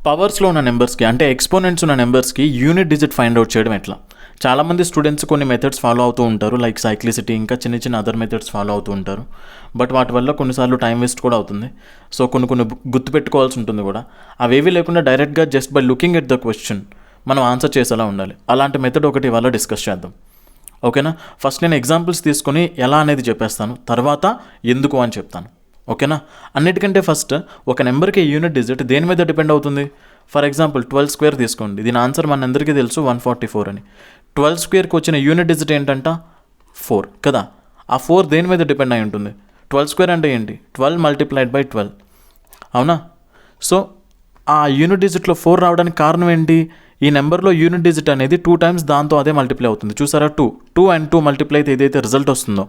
పవర్స్లో ఉన్న నెంబర్స్కి అంటే ఎక్స్పోనెంట్స్ ఉన్న నెంబర్స్కి యూనిట్ డిజిట్ ఫైండ్ అవుట్ చేయడం ఎట్లా? చాలామంది స్టూడెంట్స్ కొన్ని మెథడ్స్ ఫాలో అవుతూ ఉంటారు, లైక్ సైక్లిసిటీ, ఇంకా చిన్న చిన్న అదర్ మెథడ్స్ ఫాలో అవుతూ ఉంటారు. బట్ వాటి వల్ల కొన్నిసార్లు టైం వేస్ట్ కూడా అవుతుంది. సో కొన్ని గుర్తుపెట్టుకోవాల్సి ఉంటుంది కూడా. అవేవి లేకుండా డైరెక్ట్గా just by looking at the question మనం ఆన్సర్ చేసేలా ఉండాలి. అలాంటి మెథడ్ ఒకటి ఇవాళ డిస్కస్ చేద్దాం, ఓకేనా? ఫస్ట్ నేను ఎగ్జాంపుల్స్ తీసుకొని ఎలా అనేది చెప్పేస్తాను, తర్వాత ఎందుకు అని చెప్తాను, ఓకేనా? అన్నిటికంటే ఫస్ట్ ఒక నెంబర్కి యూనిట్ డిజిట్ దేని మీద డిపెండ్ అవుతుంది? ఫర్ ఎగ్జాంపుల్ 12 స్క్వేర్ తీసుకోండి. దీని ఆన్సర్ మనందరికీ తెలుసు 144 అని. 12 స్క్వేర్కి వచ్చిన యూనిట్ డిజిట్ ఏంటంట? 4 కదా. ఆ 4 దేని మీద డిపెండ్ అయి ఉంటుంది? 12 స్క్వేర్ అంటే ఏంటి? 12 మల్టిప్లైడ్ బై 12, అవునా? సో ఆ యూనిట్ డిజిట్లో 4 రావడానికి కారణం ఏంటి? ఈ నెంబర్లో యూనిట్ డిజిట్ అనేది 2 టైమ్స్ దాంతో అదే మల్టిప్లై అవుతుంది. చూసారా, 2 అండ్ 2 మల్టిప్లై అయితే ఏదైతే రిజల్ట్ వస్తుందో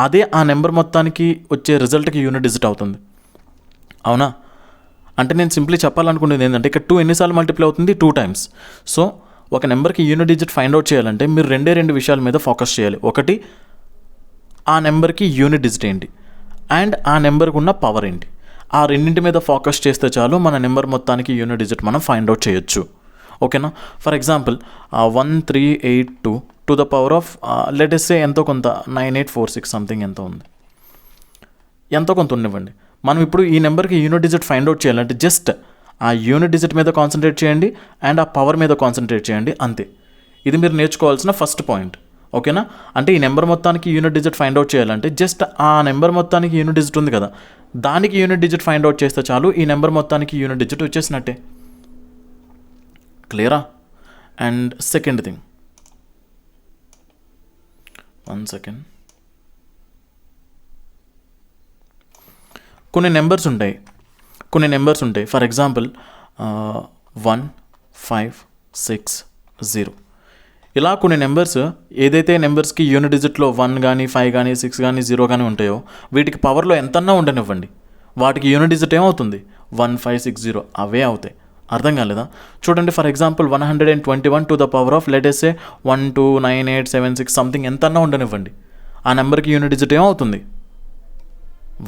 అదే ఆ నెంబర్ మొత్తానికి వచ్చే రిజల్ట్కి యూనిట్ డిజిట్ అవుతుంది, అవునా? అంటే నేను సింప్లీ చెప్పాలనుకునేది ఏంటంటే ఇక్కడ 2 ఎన్నిసార్లు మల్టిప్లై అవుతుంది? 2 టైమ్స్. సో ఒక నెంబర్కి యూనిట్ డిజిట్ ఫైండ్ అవుట్ చేయాలంటే మీరు రెండు విషయాల మీద ఫోకస్ చేయాలి. ఒకటి, ఆ నెంబర్కి యూనిట్ డిజిట్ ఏంటి, అండ్ ఆ నెంబర్కి ఉన్న పవర్ ఏంటి. ఆ రెండింటి మీద ఫోకస్ చేస్తే చాలు మన నెంబర్ మొత్తానికి యూనిట్ డిజిట్ మనం ఫైండ్ అవుట్ చేయొచ్చు, ఓకేనా? For example 1382 to the power of let us సే ఎంతో కొంత 9846 సంథింగ్ ఎంతో ఉంది, ఎంతో కొంత ఉండివ్వండి. మనం ఇప్పుడు ఈ నెంబర్కి యూనిట్ డిజిట్ ఫైండ్ అవుట్ చేయాలంటే జస్ట్ ఆ యూనిట్ డిజిట్ మీద కాన్సన్ట్రేట్ చేయండి అండ్ ఆ పవర్ మీద కాన్సన్ట్రేట్ చేయండి, అంతే. ఇది మీరు నేర్చుకోవాల్సిన ఫస్ట్ పాయింట్, ఓకేనా? అంటే ఈ నెంబర్ మొత్తానికి యూనిట్ డిజిట్ ఫైండ్ అవుట్ చేయాలంటే జస్ట్ ఆ నెంబర్ మొత్తానికి యూనిట్ డిజిట్ ఉంది కదా, దానికి యూనిట్ డిజిట్ ఫైండ్ అవుట్ చేస్తే చాలు, ఈ నెంబర్ మొత్తానికి యూనిట్ డిజిట్ వచ్చేసినట్టే. క్లియరా? అండ్ సెకండ్ థింగ్, 1 సెకండ్, కొన్ని నెంబర్స్ ఉంటాయి. ఫర్ ఎగ్జాంపుల్ 1 5 6 0 ఇలా కొన్ని నెంబర్స్, ఏదైతే నెంబర్స్కి యూనిట్ డిజిట్లో 1 కానీ 5 కానీ 6 కానీ 0 కానీ ఉంటాయో వీటికి పవర్లో ఎంతన్నా ఉండనివ్వండి, వాటికి యూనిట్ డిజిట్ ఏమవుతుంది? 1 5 6 0 అవే అవుతాయి. అర్థం కాలేదా? చూడండి, for example 121 to the power of let us say 129876 something ఎంతన్నా ఉండనివ్వండి, ఆ నెంబర్కి యూనిట్ డిజిట్ ఏమవుతుంది?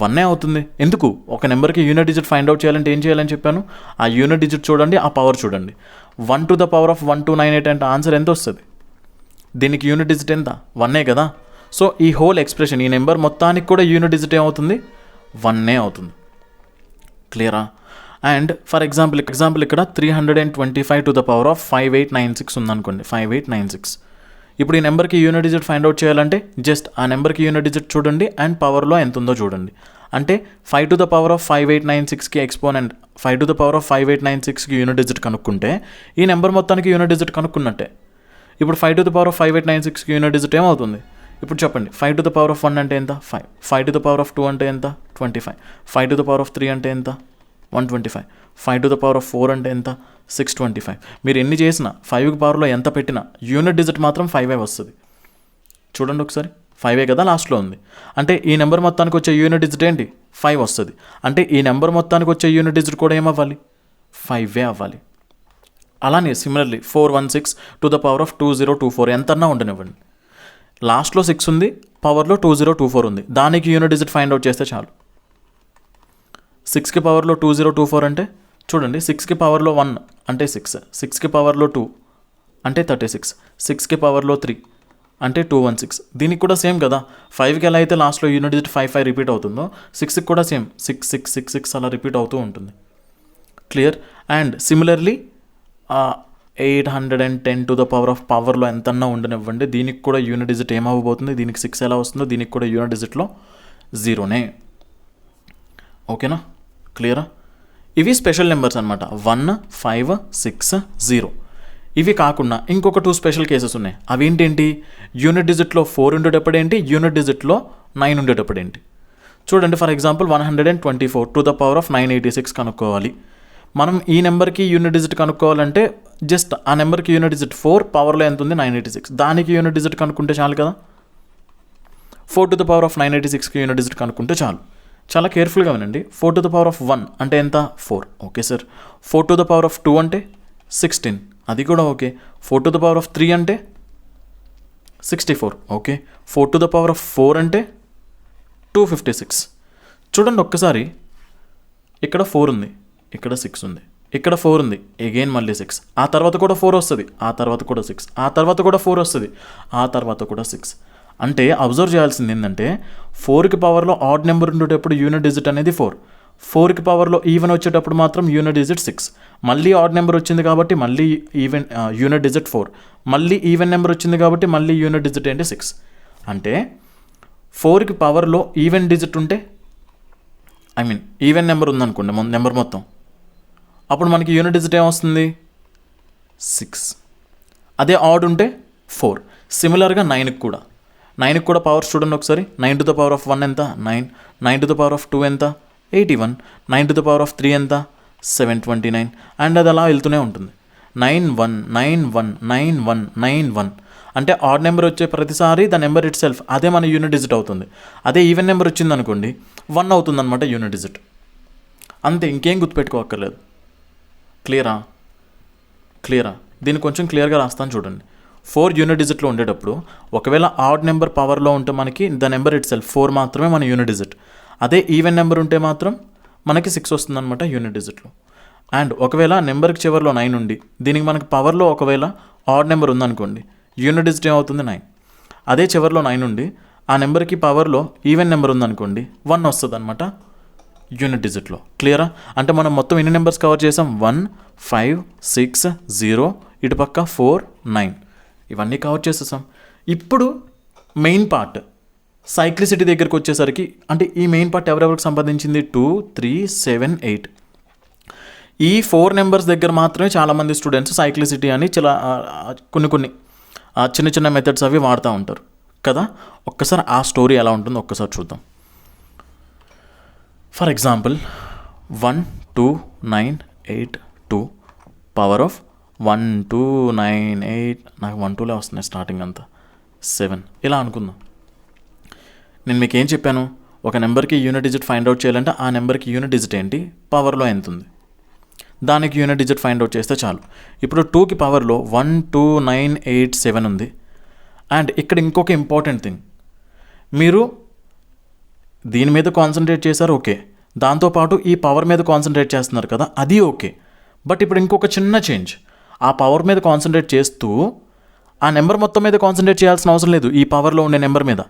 1 అవుతుంది. ఎందుకు? ఒక నెంబర్కి యూనిట్ డిజిట్ ఫైండ్ అవుట్ చేయాలంటే ఏం చేయాలని చెప్పాను? ఆ యూనిట్ డిజిట్ చూడండి, ఆ పవర్ చూడండి. 1 టు ద పవర్ ఆఫ్ 1298 అంటే ఆన్సర్ ఎంత వస్తుంది? దీనికి యూనిట్ డిజిట్ ఎంత? 1 కదా. సో ఈ హోల్ ఎక్స్ప్రెషన్, ఈ నెంబర్ మొత్తానికి కూడా యూనిట్ డిజిట్ ఏమవుతుంది? 1 అవుతుంది. క్లియరా? అండ్ ఫర్ ఎగ్జాంపుల్ ఇక్కడ 325 టు ద పవర్ ఆఫ్ 5896 ఉందనుకోండి, 5896. ఇప్పుడు ఈ నెంబర్కి యూనిట్ డిజిట్ ఫైండ్ అవుట్ చేయాలంటే జస్ట్ ఆ నెంబర్కి యూనిట్ డిజిట్ చూడండి అండ్ పవర్లో ఎంత ఉందో చూడండి. అంటే 5 టు ద పవర్ ఆఫ్ 5896కి exponent 5 to the power of 5896కి యూనిట్ డిజిట్ కనుక్కుంటే ఈ నెంబర్ మొత్తానికి యూనిట్ డిజిట్ కనుక్కున్నట్టే. ఇప్పుడు 5 టు ద పవర్ ఆఫ్ 5896కి యూనిట్ డిజిట్ ఏమవుతుంది? ఇప్పుడు చెప్పండి. 5 టు ద పవర్ ఆఫ్ 1 అంటే ఎంత? 5. 5 టు ద పవర్ ఆఫ్ 2 అంటే ఎంత? 25. 5 టు ద పవర్ ఆఫ్ 3 అంటే ఎంత? 125. 5 టు ద పవర్ ఆఫ్ 4 అంటే ఎంత? 625. మీరు ఎన్ని చేసినా 5కి పవర్లో ఎంత పెట్టినా యూనిట్ డిజిట్ మాత్రం 5 వస్తుంది. చూడండి ఒకసారి, 5 కదా లాస్ట్లో ఉంది. అంటే ఈ నెంబర్ మొత్తానికి వచ్చే యూనిట్ డిజిట్ ఏంటి? 5 వస్తుంది. అంటే ఈ నెంబర్ మొత్తానికి వచ్చే యూనిట్ డిజిట్ కూడా ఏమవ్వాలి? 5 అవ్వాలి. అలానే similarly 416 to the power of 2024 ఎంతన్నా ఉండనివ్వండి, లాస్ట్లో 6 ఉంది, పవర్లో 2024 ఉంది, దానికి యూనిట్ డిజిట్ ఫైండ్ అవుట్ చేస్తే చాలు. 6కి పవర్లో 2024 అంటే చూడండి, 6కి పవర్లో 1 అంటే 6, 6కి పవర్లో 2 అంటే 36, 6కి పవర్లో 3 అంటే 216. దీనికి కూడా సేమ్ కదా, 5కి ఎలా అయితే లాస్ట్లో యూనిట్ డిజిట్ 5 రిపీట్ అవుతుందో 6కి కూడా సేమ్ 6 6 6 6 అలా రిపీట్ అవుతూ ఉంటుంది. Clear? And similarly 810 to the power of పవర్లో ఎంతన్నా ఉండనివ్వండి, దీనికి కూడా యూనిట్ డిజిట్ ఏమవ్వబోతుంది? దీనికి 6 ఎలా వస్తుందో దీనికి కూడా యూనిట్ డిజిట్లో 0. ఓకేనా? క్లియరా? ఇవి స్పెషల్ నెంబర్స్ అనమాట, 1 5 6 0. ఇవి కాకుండా ఇంకొక 2 స్పెషల్ కేసెస్ ఉన్నాయి. అవి ఏంటేంటి? యూనిట్ డిజిట్లో 4 ఉండేటప్పుడు ఏంటి, యూనిట్ డిజిట్లో 9 ఉండేటప్పుడు ఏంటి? చూడండి, for example 124 to the power of 986 కనుక్కోవాలి. మనం ఈ నెంబర్కి యూనిట్ డిజిట్ కనుక్కోవాలంటే జస్ట్ ఆ నెంబర్కి యూనిట్ డిజిట్ 4, పవర్లో ఎంత ఉంది? 986, దానికి యూనిట్ డిజిట్ కనుక్కుంటే చాలు కదా. 4 టు ద పవర్ ఆఫ్ 986కి యూనిట్ డిజిట్ కనుక్కుంటే చాలు. చాలా కేర్ఫుల్గా వినండి. 4 టు ద పవర్ ఆఫ్ 1 అంటే ఎంత? 4. Okay sir. 4 to the power of 2 అంటే 16, అది కూడా okay. 4 to the power of 3 అంటే 64, okay. 4 to the power of 4 అంటే 256. చూడండి ఒక్కసారి, ఇక్కడ 4 ఉంది, ఇక్కడ 6 ఉంది, ఇక్కడ 4 ఉంది, అగైన్ మళ్ళీ 6, ఆ తర్వాత కూడా 4 వస్తుంది, ఆ తర్వాత కూడా 6, ఆ తర్వాత కూడా 4 వస్తుంది, ఆ తర్వాత కూడా 6. అంటే అబ్జర్వ్ చేయాల్సింది ఏంటంటే 4కి పవర్లో ఆడ్ నెంబర్ ఉండేటప్పుడు యూనిట్ డిజిట్ అనేది 4, 4కి పవర్లో ఈవెన్ వచ్చేటప్పుడు మాత్రం యూనిట్ డిజిట్ 6, మళ్ళీ ఆడ్ నెంబర్ వచ్చింది కాబట్టి మళ్ళీ యూనిట్ డిజిట్ 4, మళ్ళీ ఈవెన్ నెంబర్ వచ్చింది కాబట్టి మళ్ళీ యూనిట్ డిజిట్ ఏంటి 6. అంటే 4కి పవర్లో ఈవెన్ డిజిట్ ఉంటే ఈవెన్ నెంబర్ ఉందనుకోండి నెంబర్ మొత్తం, అప్పుడు మనకి యూనిట్ డిజిట్ ఏమొస్తుంది 6. అదే ఆడ్ ఉంటే 4. సిమిలర్గా 9కి కూడా పవర్స్ చూడండి ఒకసారి. 9 to the power of 1 ఎంత 9, 9 to the power of 2 ఎంత 81, 9 to the power of 3 ఎంత 729, అండ్ అది అలా వెళ్తూనే ఉంటుంది. 91, 91, 91, 91. అంటే ఆడ్ నెంబర్ వచ్చే ప్రతిసారి ద నెంబర్ ఇట్ సెల్ఫ్ అదే మన యూనిట్ డిజిట్ అవుతుంది. అదే ఈవెన్ నెంబర్ వచ్చింది అనుకోండి 1 అవుతుంది అనమాట యూనిట్ డిజిట్. అంతే, ఇంకేం గుర్తుపెట్టుకోక్కర్లేదు. క్లియరా? దీన్ని కొంచెం క్లియర్గా రాస్తాను చూడండి. 4 యూనిట్ డిజిట్లో ఉండేటప్పుడు ఒకవేళ ఆడ్ నెంబర్ పవర్లో ఉంటే మనకి ద నెంబర్ ఇట్ సెల్ఫ్ 4 మాత్రమే మన యూనిట్ డిజిట్. అదే ఈవెన్ నెంబర్ ఉంటే మాత్రం మనకి 6 వస్తుంది అనమాట యూనిట్ డిజిట్లో. అండ్ ఒకవేళ నెంబర్కి చివరిలో 9 ఉండి దీనికి మనకి పవర్లో ఒకవేళ ఆడ్ నెంబర్ ఉందనుకోండి, యూనిట్ డిజిట్ ఏమవుతుంది 9. అదే చివరిలో 9 ఉండి ఆ నెంబర్కి పవర్లో ఈవెన్ నెంబర్ ఉందనుకోండి 1 వస్తుంది అనమాట యూనిట్ డిజిట్లో. క్లియరా? అంటే మనం మొత్తం ఎన్ని నెంబర్స్ కవర్ చేసాం? 1, 5, 6, 0, ఇటు పక్క 4, 9, ఇవన్నీ కవర్ చేసేసాం. ఇప్పుడు మెయిన్ పార్ట్ సైక్లిసిటీ దగ్గరికి వచ్చేసరికి, అంటే ఈ మెయిన్ పార్ట్ ఎవరెవరికి సంబంధించింది? 2, 3, 7, 8. ఈ 4 నెంబర్స్ దగ్గర మాత్రమే చాలామంది స్టూడెంట్స్ సైక్లిసిటీ అని కొన్ని చిన్న చిన్న మెథడ్స్ అవి వాడుతూ ఉంటారు కదా. ఒక్కసారి ఆ స్టోరీ ఎలా ఉంటుందో ఒక్కసారి చూద్దాం. ఫర్ ఎగ్జాంపుల్ 1, 2, 9, 8, 2 పవర్ ఆఫ్ 1, 2, 9, 8, నాకు 1, 2లే వస్తున్నాయి స్టార్టింగ్ అంతా, 7 ఇలా అనుకుందాం. నేను మీకు ఏం చెప్పాను? ఒక నెంబర్కి యూనిట్ డిజిట్ ఫైండ్ అవుట్ చేయాలంటే ఆ నెంబర్కి యూనిట్ డిజిట్ ఏంటి, పవర్లో ఎంత ఉంది, దానికి యూనిట్ డిజిట్ ఫైండ్ అవుట్ చేస్తే చాలు. ఇప్పుడు 2కి పవర్లో 1, 2, 9, 8, 7 ఉంది. అండ్ ఇక్కడ ఇంకొక ఇంపార్టెంట్ థింగ్, మీరు దీని మీద కాన్సన్ట్రేట్ చేశారు ఓకే, దాంతోపాటు ఈ పవర్ మీద కాన్సన్ట్రేట్ చేస్తున్నారు కదా, అది ఓకే. బట్ ఇప్పుడు ఇంకొక చిన్న చేంజ్, ఆ పవర్ మీద కాన్సన్ట్రేట్ చేస్తూ ఆ నెంబర్ మొత్తం మీద కాన్సన్ట్రేట్ చేయాల్సిన అవసరం లేదు. ఈ పవర్లో ఉండే నెంబర్ మీద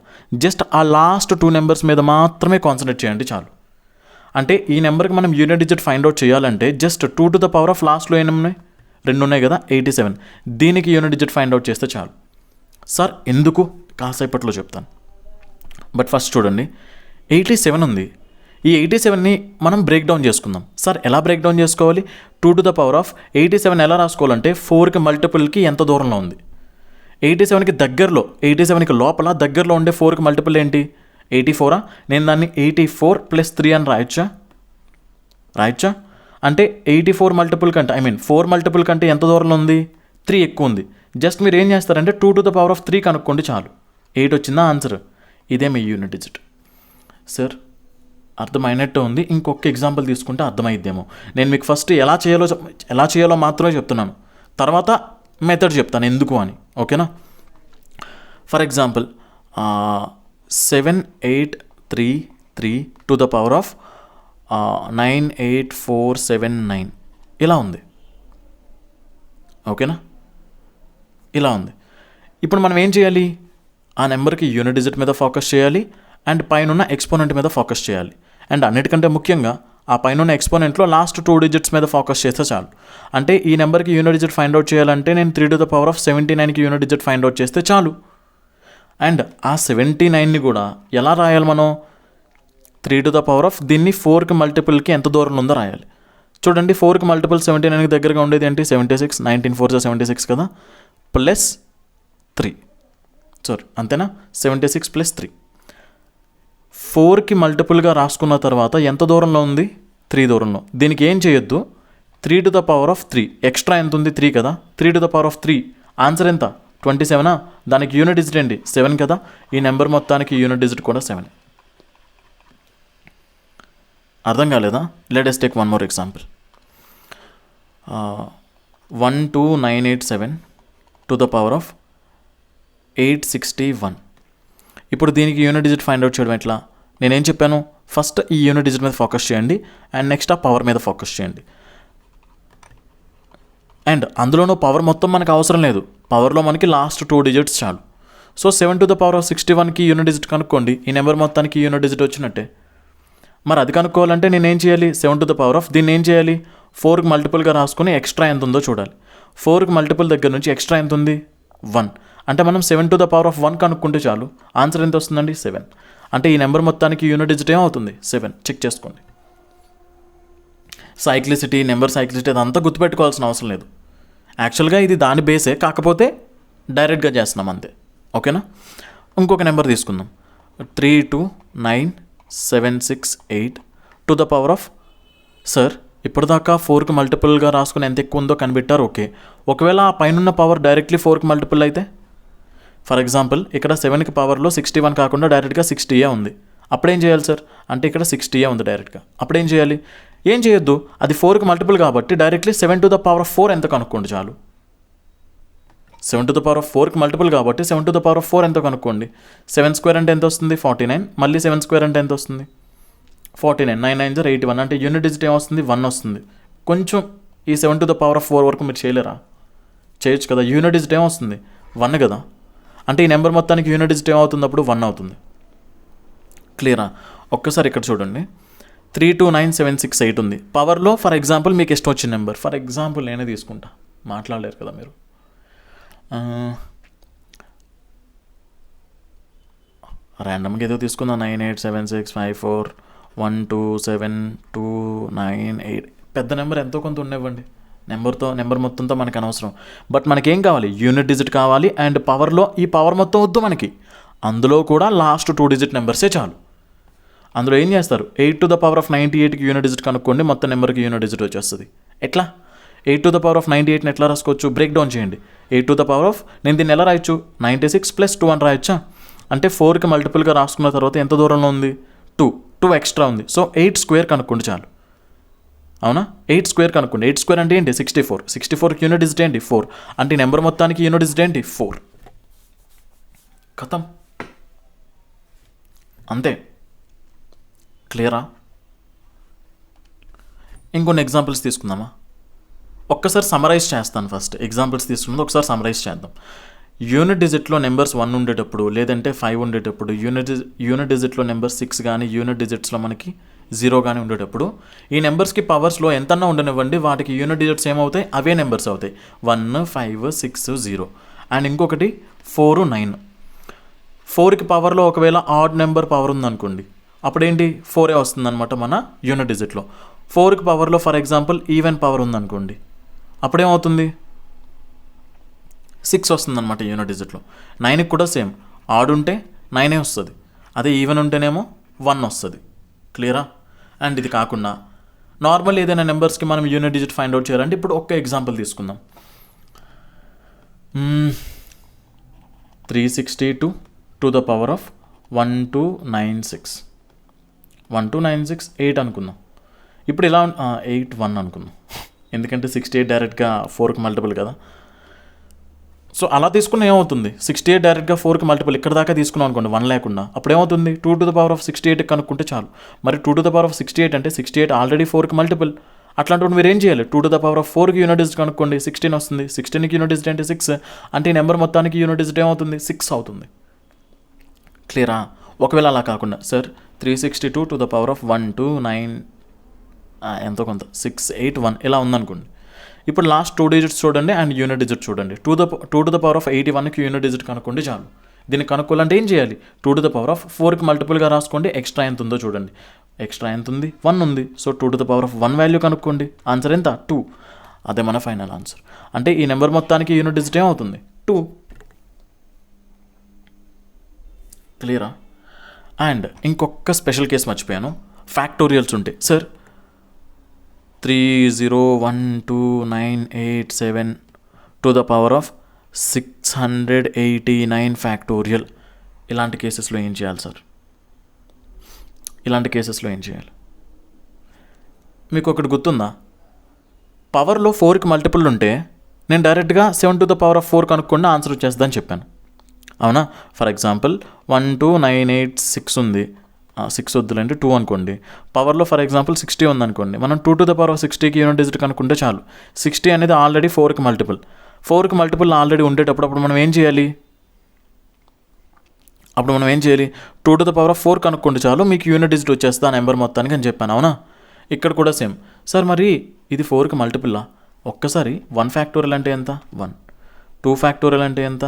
జస్ట్ ఆ లాస్ట్ 2 నెంబర్స్ మీద మాత్రమే కాన్సన్ట్రేట్ చేయండి చాలు. అంటే ఈ నెంబర్కి మనం యూనిట్ డిజిట్ ఫైండ్ అవుట్ చేయాలంటే just 2 to the power of లాస్ట్లో ఏమి ఉన్నాయి, 2 ఉన్నాయి కదా, 87, దీనికి యూనిట్ డిజిట్ ఫైండ్ అవుట్ చేస్తే చాలు. సార్ ఎందుకు? కాసేపట్లో చెప్తాను. బట్ ఫస్ట్ చూడండి, 87 ఉంది. ఈ 87ని మనం బ్రేక్ డౌన్ చేసుకుందాం. సార్ ఎలా బ్రేక్ డౌన్ చేసుకోవాలి? 2 to the power of 87 ఎలా రాసుకోవాలంటే 4కి మల్టిపుల్కి ఎంత దూరంలో ఉంది, 87కి దగ్గరలో, 87కి లోపల దగ్గరలో ఉండే 4కి మల్టిపుల్ ఏంటి, 84. నేను దాన్ని 84 + 3 అని రాయొచ్చా? అంటే 84 మల్టిపుల్ కంటే 4 మల్టిపుల్ కంటే ఎంత దూరంలో ఉంది, 3 ఎక్కువ ఉంది. జస్ట్ మీరు ఏం చేస్తారంటే 2 to the power of 3 కనుక్కోండి చాలు, 8 వచ్చిందా ఆన్సర్. ఇదే మీ యూనిట్ డిజిట్. సార్ అర్థమైనట్టు ఉంది. ఇంకొక ఎగ్జాంపుల్ తీసుకుంటే అర్థమైద్దేమో. నేను మీకు ఫస్ట్ ఎలా చేయాలో మాత్రమే చెప్తున్నాను, తర్వాత మెథడ్ చెప్తాను ఎందుకు అని, ఓకేనా? For example 7833 to the power of 98479 ఇలా ఉంది, ఓకేనా? ఇలా ఉంది. ఇప్పుడు మనం ఏం చేయాలి? ఆ నెంబర్కి యూనిట్ డిజిట్ మీద ఫోకస్ చేయాలి అండ్ పైన ఎక్స్పోనెంట్ మీద ఫోకస్ చేయాలి. అండ్ అన్నిటికంటే ముఖ్యంగా ఆ పైన ఎక్స్పోనెంట్లో లాస్ట్ 2 డిజిట్స్ మీద ఫోకస్ చేస్తే చాలు. అంటే ఈ నెంబర్కి యూనిట్ డిజిట్ ఫైండ్ అవుట్ చేయాలంటే నేను 3 to the power of 79కి యూనిట్ డిజిట్ ఫైండ్ అవుట్ చేస్తే చాలు. అండ్ ఆ 79ని కూడా ఎలా రాయాలి మనం? 3 to the power of దీన్ని 4కి మల్టిపుల్కి ఎంత దూరంలో ఉందో రాయాలి. చూడండి, 4కి మల్టిపుల్ 79కి దగ్గరగా ఉండేది ఏంటి, 76, 19 4 76 కదా, +3, సారీ అంతేనా, 76 + 3. 4కి మల్టిపుల్గా రాసుకున్న తర్వాత ఎంత దూరంలో ఉంది, 3 దూరంలో. దీనికి ఏం చేయొద్దు, 3 to the power of 3 extra ఎంత ఉంది, 3 కదా, 3 to the power of 3 answer ఎంత, 27. దానికి యూనిట్ డిజిట్ ఏంటి, 7 కదా. ఈ నెంబర్ మొత్తానికి యూనిట్ డిజిట్ కూడా 7. అర్థం కాలేదా? Let us take one more example. 12987 to the power of 861. ఇప్పుడు దీనికి యూనిట్ డిజిట్ ఫైండ్ అవుట్ చేయడం ఎట్లా? నేనేం చెప్పాను, ఫస్ట్ ఈ యూనిట్ డిజిట్ మీద ఫోకస్ చేయండి అండ్ నెక్స్ట్ ఆ పవర్ మీద ఫోకస్ చేయండి. అండ్ అందులోనూ పవర్ మొత్తం మనకు అవసరం లేదు, పవర్లో మనకి లాస్ట్ 2 డిజిట్స్ చాలు. సో 7⁻61కి యూనిట్ డిజిట్ కనుక్కోండి, ఈ నెంబర్ మొత్తానికి యూనిట్ డిజిట్ వచ్చినట్టే. మరి అది కనుక్కోవాలంటే నేను ఏం చేయాలి, 7 దీన్ని ఏం చేయాలి, 4కి మల్టిపుల్గా రాసుకొని ఎక్స్ట్రా ఎంత ఉందో చూడాలి. 4కి మల్టిపుల్ దగ్గర నుంచి ఎక్స్ట్రా ఎంత ఉంది, 1. అంటే మనం 7⁻1 కనుక్కుంటే చాలు. ఆన్సర్ ఎంత వస్తుందండి, 7. అంటే ఈ నెంబర్ మొత్తానికి యూనిట్ డిజిట్ ఏమవుతుంది, 7. చెక్ చేసుకోండి. సైక్లిసిటీ, నెంబర్ సైక్లిసిటీ అదంతా గుర్తుపెట్టుకోవాల్సిన అవసరం లేదు. యాక్చువల్గా ఇది దాని బేసే, కాకపోతే డైరెక్ట్గా చేస్తున్నాం అంతే. ఓకేనా. ఇంకొక నెంబర్ తీసుకుందాం, 3297682 సార్ ఇప్పటిదాకా 4కి మల్టిపుల్గా రాసుకుని ఎంత ఎక్కువ ఉందో కనిపెట్టారు, ఓకే. ఒకవేళ ఆ పైన పవర్ డైరెక్ట్లీ 4కి మల్టిపుల్ అయితే, ఫర్ ఎగ్జాంపుల్ ఇక్కడ 7కి పవర్లో 61 కాకుండా డైరెక్ట్గా 60 ఉంది. అప్పుడేం చేయాలి సార్, అంటే ఇక్కడ 60 ఉంది డైరెక్ట్గా. అప్పుడేం చేయాలి, ఏం చేయొద్దు, అది 4కి మల్టిపుల్ కాబట్టి డైరెక్ట్లీ 7⁴ ఎంత కనుక్కోండి చాలు. 7⁴ మల్టిపుల్ కాబట్టి 7⁴ ఎంతో కనుక్కోండి. 7² అంటే ఎంత వస్తుంది, 49. మళ్ళీ 7² అంటే ఎంత వస్తుంది, 49. 9 9 81. అంటే యూనిట్ డిజిట్ ఏమొస్తుంది, 1 వస్తుంది. కొంచెం ఈ 7⁴ వరకు మీరు చేయలేరా, చేయొచ్చు కదా. యూనిట్ డిజిట్ ఏమొస్తుంది, 1 కదా. అంటే ఈ నెంబర్ మొత్తానికి యూనిట్ డిజిట్ ఏమవుతుంది, అప్పుడు 1 అవుతుంది. క్లియరా. ఒక్కసారి ఇక్కడ చూడండి, 329768 ఉంది. పవర్లో ఫర్ ఎగ్జాంపుల్ మీకు ఇష్టం వచ్చిన నెంబర్, ఫర్ ఎగ్జాంపుల్ నేనే తీసుకుంటా, మాట్లాడలేరు కదా మీరు. ర్యాండమ్గా ఏదో తీసుకుందాం, 987654127298. పెద్ద నెంబర్ ఎంతో కొంత ఉండేవ్వండి, నెంబర్ మొత్తంతో మనకు అనవసరం. బట్ మనకేం కావాలి, యూనిట్ డిజిట్ కావాలి. అండ్ పవర్లో ఈ పవర్ మొత్తం వద్దు మనకి, అందులో కూడా లాస్ట్ 2 డిజిట్ నెంబర్సే చాలు. అందులో ఏం చేస్తారు, 8⁻98కి యూనిట్ డిజిట్ కనుక్కోండి, మొత్తం నెంబర్కి యూనిట్ డిజిట్ వచ్చేస్తుంది. ఎట్లా 8⁻98ని ఎట్లా రాసుకోవచ్చు, బ్రేక్ డౌన్ చేయండి. 8 నేను దీన్ని ఎలా రాయొచ్చు, 96 + 2 అని రాయొచ్చా. అంటే 4కి మల్టిపుల్గా రాసుకున్న తర్వాత ఎంత దూరంలో ఉంది, 2 ఎక్స్ట్రా ఉంది. సో 8² కనుక్కోండి చాలు. అవునా, 8² కనుక్కోండి. 8² అంటే ఏంటి, 64. 64కి యూనిట్ డిజిట్ ఏంటి, 4. అంటే ఈ నెంబర్ మొత్తానికి యూనిట్ డిజిట్ ఏంటి, 4. ఖతం, అంతే. క్లియరా. ఇంకొన్ని ఎగ్జాంపుల్స్ తీసుకుందామా. ఒక్కసారి సమరైజ్ చేస్తాను. ఫస్ట్ ఎగ్జాంపుల్స్ తీసుకున్నది ఒకసారి సమరైజ్ చేద్దాం. యూనిట్ డిజిట్లో నెంబర్స్ 1 ఉండేటప్పుడు, లేదంటే 5 ఉండేటప్పుడు, యూనిట్ డిజిట్లో నెంబర్ 6 కానీ, యూనిట్ డిజిట్స్లో మనకి 0 కానీ ఉండేటప్పుడు, ఈ నెంబర్స్కి పవర్స్లో ఎంతన్నా ఉండనివ్వండి, వాటికి యూనిట్ డిజిట్స్ ఏమవుతాయి, అవే నెంబర్స్ అవుతాయి. 1 5 6 0. అండ్ ఇంకొకటి 4 9. 4కి పవర్లో ఒకవేళ ఆడ్ నెంబర్ పవర్ ఉందనుకోండి, అప్పుడేంటి 4 వస్తుందన్నమాట మన యూనిట్ డిజిట్లో. 4కి పవర్లో ఫర్ ఎగ్జాంపుల్ ఈవెన్ పవర్ ఉందనుకోండి, అప్పుడేమవుతుంది 6 వస్తుందన్నమాట యూనిట్ డిజిట్లో. 9కి కూడా సేమ్, ఆడ్ ఉంటే 9 వస్తుంది, అదే ఈవెన్ ఉంటేనేమో 1 వస్తుంది. క్లియరా. అండ్ ఇది కాకుండా నార్మల్ ఏదైనా నెంబర్స్కి మనం యూనిట్ డిజిట్ ఫైండ్ అవుట్ చేయాలంటే ఇప్పుడు ఒక్క ఎగ్జాంపుల్ తీసుకుందాం. 362⁻1296 8 అనుకుందాం. ఇప్పుడు ఇలా 81 అనుకుందాం, ఎందుకంటే 68 డైరెక్ట్గా 4కి మల్టిపుల్ కదా. సో అలా తీసుకున్న ఏమవుతుంది, 68 డైరెక్ట్గా 4కి మల్టిపుల్ ఇక్కడ దాకా తీసుకున్నాం అనుకోండి 1 లేకుండా, అప్పుడు ఏమవుతుంది 2⁻68 కనుక్కుంటే చాలు. మరి 2⁻68 అంటే 68 ఆల్రెడీ 4కి మల్టిపుల్. అట్లాంటి మీరు ఏం చేయాలి, 2⁻4కి యూనిట్ డిజిట్ కనుక్కోండి, 16 వస్తుంది. 16కి యూనిట్ డిజిట్ అంటే 6. అంటే ఈ నెంబర్ మొత్తానికి యూనిట్ డిజిట్ ఏమవుతుంది, 6 అవుతుంది. క్లియరా. ఒకవేళ అలా కాకుండా సార్ 362⁻129 ఎంతో కొంత 681 ఇలా ఉందనుకోండి. ఇప్పుడు లాస్ట్ 2 డిజిట్స్ చూడండి అండ్ యూనిట్ డిజిట్ చూడండి. 2⁻81కి యూనిట్ డిజిట్ కనుక్కోండి చాలు. దీన్ని కనుక్కోవాలంటే ఏం చేయాలి, 2⁻4కి మల్టిపుల్గా రాసుకోండి, ఎక్స్ట్రా ఎంత ఉందో చూడండి. ఎక్స్ట్రా ఎంత ఉంది, 1 ఉంది. సో 2⁻1 వాల్యూ కనుక్కోండి, ఆన్సర్ ఎంత, 2. అదే మన ఫైనల్ ఆన్సర్. అంటే ఈ నెంబర్ మొత్తానికి యూనిట్ డిజిట్ ఏమవుతుంది, 2. క్లియరా. అండ్ ఇంకొక స్పెషల్ కేసు మర్చిపోయాను, ఫ్యాక్టోరియల్స్ ఉంటాయి. సార్ 3012987 ఫ్యాక్టోరియల్, ఇలాంటి కేసెస్లో ఏం చేయాలి సార్, ఇలాంటి కేసెస్లో ఏం చేయాలి. మీకు ఒకటి గుర్తుందా, పవర్లో 4కి మల్టిపుల్ ఉంటే నేను డైరెక్ట్గా 7⁴ కనుక్కుండా ఆన్సర్ వచ్చేస్తుందని చెప్పాను, అవునా. ఫర్ ఎగ్జాంపుల్ 12986 ఉంది, 6 వద్దులేండి 2 అనుకోండి. పవర్లో ఫర్ ఎగ్జాంపుల్ 60 ఉందనుకోండి, మనం 2⁻60కి యూనిట్ డిజిట్ కనుక్కుంటే చాలు. 60 అనేది ఆల్రెడీ 4కి మల్టిపుల్. 4కి మల్టిపుల్ ఆల్రెడీ ఉండేటప్పుడు అప్పుడు మనం ఏం చేయాలి? 2⁴ కనుక్కుంటే చాలు, మీకు యూనిట్ డిజిట్ వచ్చేస్తా ఆ నెంబర్ మొత్తానికి అని చెప్పాను, అవునా? ఇక్కడ కూడా సేమ్. సార్ మరి ఇది 4కి మల్టిపుల్లా? ఒక్కసారి 1 ఫ్యాక్టోరియల్ అంటే ఎంత? 1. 2 ఫ్యాక్టోరియల్ అంటే ఎంత?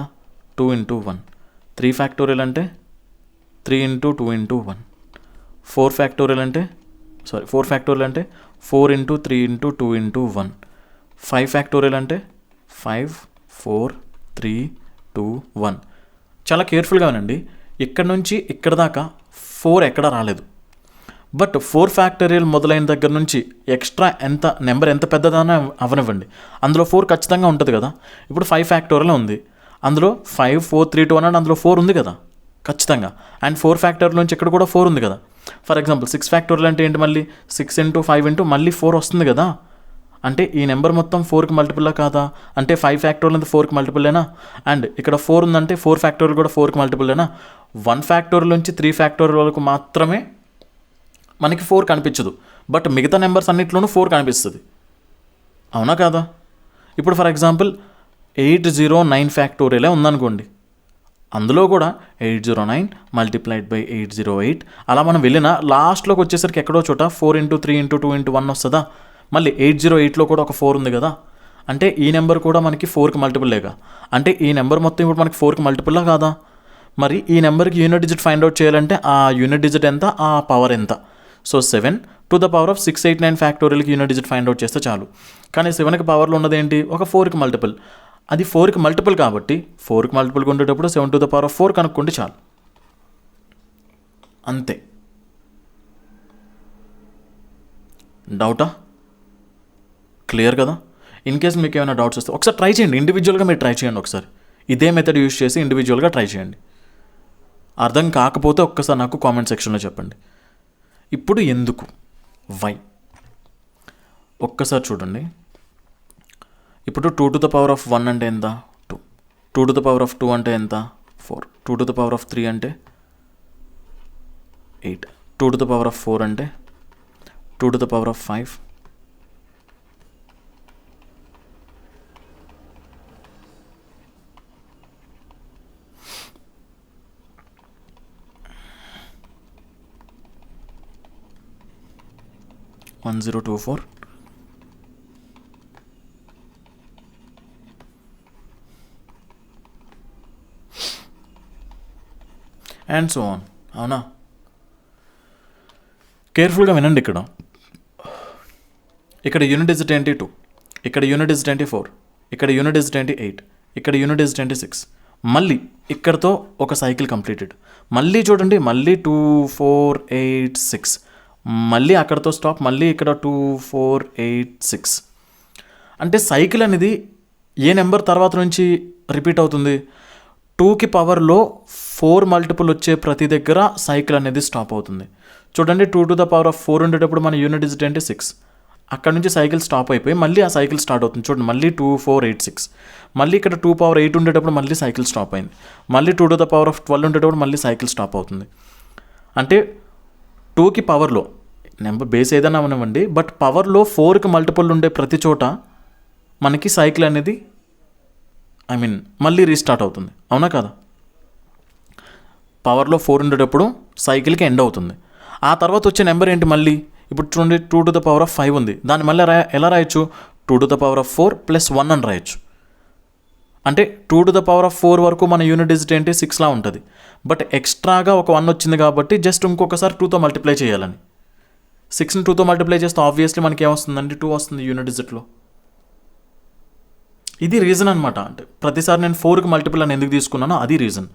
2 × 1. 3 ఫ్యాక్టోరియల్ అంటే 3 × 2 × 1. 4 ఫ్యాక్టోరియల్ అంటే 4 × 3 × 2 × 1. 5 ఫ్యాక్టోరియల్ అంటే 5, 4, 3, 2, 1. చాలా కేర్ఫుల్గా వినండి. ఇక్కడ నుంచి ఇక్కడ దాకా 4 ఎక్కడా రాలేదు. బట్ 4 ఫ్యాక్టోరియల్ మొదలైన దగ్గర నుంచి ఎక్స్ట్రా నెంబర్ ఎంత పెద్దదానా అవనివ్వండి, అందులో 4 ఖచ్చితంగా ఉంటుంది కదా. ఇప్పుడు 5 ఫ్యాక్టోరియల్ ఉంది, అందులో 5, 4, 3, 2 అన్నాడు, అందులో 4 ఉంది కదా ఖచ్చితంగా. అండ్ 4 ఫ్యాక్టోరియల్ నుంచి ఇక్కడ కూడా 4 ఉంది కదా. ఫర్ ఎగ్జాంపుల్ 6 ఫ్యాక్టోరియల్ అంటే ఏంటి? మళ్ళీ 6 × 5 × మళ్ళీ 4 వస్తుంది కదా. అంటే ఈ నెంబర్ మొత్తం 4కి మల్టిపుల్లా కాదా? అంటే 5 ఫ్యాక్టోరియల్ అంతా 4కి మల్టిపుల్లేనా? అండ్ ఇక్కడ 4 ఉందంటే 4 ఫ్యాక్టోరియల్ కూడా 4కి మల్టిపుల్లేనా? 1 ఫ్యాక్టోరియల్ నుంచి 3 ఫ్యాక్టోరియల్ వరకు మాత్రమే మనకి 4 కనిపించదు, బట్ మిగతా నెంబర్స్ అన్నింటిలోనూ 4 కనిపిస్తుంది, అవునా కాదా? ఇప్పుడు ఫర్ ఎగ్జాంపుల్ 809 ఫ్యాక్టోరియలే ఉందనుకోండి, అందులో కూడా 809 × 808 అలా మనం వెళ్ళిన లాస్ట్లోకి వచ్చేసరికి ఎక్కడో చోట 4 × 3 × 2 × 1 వస్తుందా? మళ్ళీ 808లో కూడా ఒక 4 ఉంది కదా. అంటే ఈ నెంబర్ కూడా మనకి 4కి మల్టిపుల్లేగా. అంటే ఈ నెంబర్ మొత్తం ఇప్పుడు మనకి 4కి మల్టిపుల్లా కాదా? మరి ఈ నెంబర్కి యూనిట్ డిజిట్ ఫైండ్ అవుట్ చేయాలంటే ఆ యూనిట్ డిజిట్ ఎంత, ఆ పవర్ ఎంత? సో 7⁶689 ఫ్యాక్టోరియల్కి యూనిట్ డిజిట్ ఫైండ్ అవుట్ చేస్తే చాలు. కానీ 7కి పవర్లో ఉన్నది ఏంటి? ఒక 4కి మల్టిపుల్. అది 4కి మల్టిపుల్ కాబట్టి 4కి మల్టిపుల్గా ఉండేటప్పుడు 7⁴ కనుక్కుంటే చాలు, అంతే. డౌటా? క్లియర్ కదా? ఇన్ కేస్ మీకు ఏమైనా డౌట్స్ వస్తే ఒకసారి ట్రై చేయండి, ఇండివిజువల్గా మీరు ట్రై చేయండి. ఒకసారి ఇదే మెథడ్ యూజ్ చేసి ఇండివిజువల్గా ట్రై చేయండి. అర్థం కాకపోతే ఒక్కసారి నాకు కామెంట్ సెక్షన్లో చెప్పండి. ఇప్పుడు ఎందుకు, వై ఒక్కసారి చూడండి. ఇప్పుడు 2⁻1 అంటే ఎంత? 2. 2⁻2 అంటే ఎంత? 4. 2⁻3 అంటే 8. 2⁻4 అంటే 2⁻5. 1024. అండ్ సో ఆన్, అవునా? కేర్ఫుల్గా వినండి. ఇక్కడ యూనిట్ డిజిట్ ఏంటి? 2. ఇక్కడ యూనిట్ డిజిట్ ఏంటి? 4. ఇక్కడ యూనిట్ డిజిట్ ఏంటి? 8. ఇక్కడ యూనిట్ డిజిట్ ఏంటి? 6. మళ్ళీ ఇక్కడతో ఒక సైకిల్ కంప్లీటెడ్. మళ్ళీ చూడండి, మళ్ళీ 2, 4, 8, 6. మళ్ళీ అక్కడతో స్టాప్. మళ్ళీ ఇక్కడ 2, 4, 8, 6. అంటే సైకిల్ అనేది ఏ నెంబర్ తర్వాత నుంచి రిపీట్ అవుతుంది? 2కి పవర్లో 4 మల్టిపుల్ వచ్చే ప్రతి దగ్గర సైకిల్ అనేది స్టాప్ అవుతుంది. చూడండి, 2⁴ ఉండేటప్పుడు మన యూనిట్ డిజిట్ ఏంటి? 6. అక్కడ నుంచి సైకిల్ స్టాప్ అయిపోయి మళ్ళీ ఆ సైకిల్ స్టార్ట్ అవుతుంది. చూడండి, మళ్ళీ 2, 4, 8, 6. మళ్ళీ ఇక్కడ 2⁸ ఉండేటప్పుడు మళ్ళీ సైకిల్ స్టాప్ అయింది. మళ్ళీ 2⁻12 ఉండేటప్పుడు మళ్ళీ సైకిల్ స్టాప్ అవుతుంది. అంటే 2కి పవర్లో నెంబర్ బేస్ ఏదైనా అవనివ్వండి, బట్ పవర్లో 4కి మల్టిపుల్ ఉండే ప్రతి చోట మనకి సైకిల్ అనేది మళ్ళీ రీస్టార్ట్ అవుతుంది, అవునా కదా? పవర్లో 4 ఉండేటప్పుడు సైకిల్కి ఎండ్ అవుతుంది. ఆ తర్వాత వచ్చే నెంబర్ ఏంటి? మళ్ళీ ఇప్పుడు చూడండి, 2⁵ ఉంది. దాన్ని మళ్ళీ ఎలా రాయొచ్చు? 2⁴ + 1 అని రాయొచ్చు. అంటే 2⁴ వరకు మన యూనిట్ డిజిట్ ఏంటి? 6లా ఉంటుంది. బట్ ఎక్స్ట్రాగా ఒక 1 వచ్చింది కాబట్టి జస్ట్ ఇంకొకసారి 2తో మల్టిప్లై చేయాలని. 6ని 2తో మల్టిప్లై చేస్తే ఆబ్వియస్లీ మనకి ఏమొస్తుందండి? 2 వస్తుంది యూనిట్ డిజిట్లో. ఇది రీజన్ అనమాట. అంటే ప్రతిసారి నేను 4కి మల్టిపుల్ అని ఎందుకు తీసుకున్నానో అది రీజన్.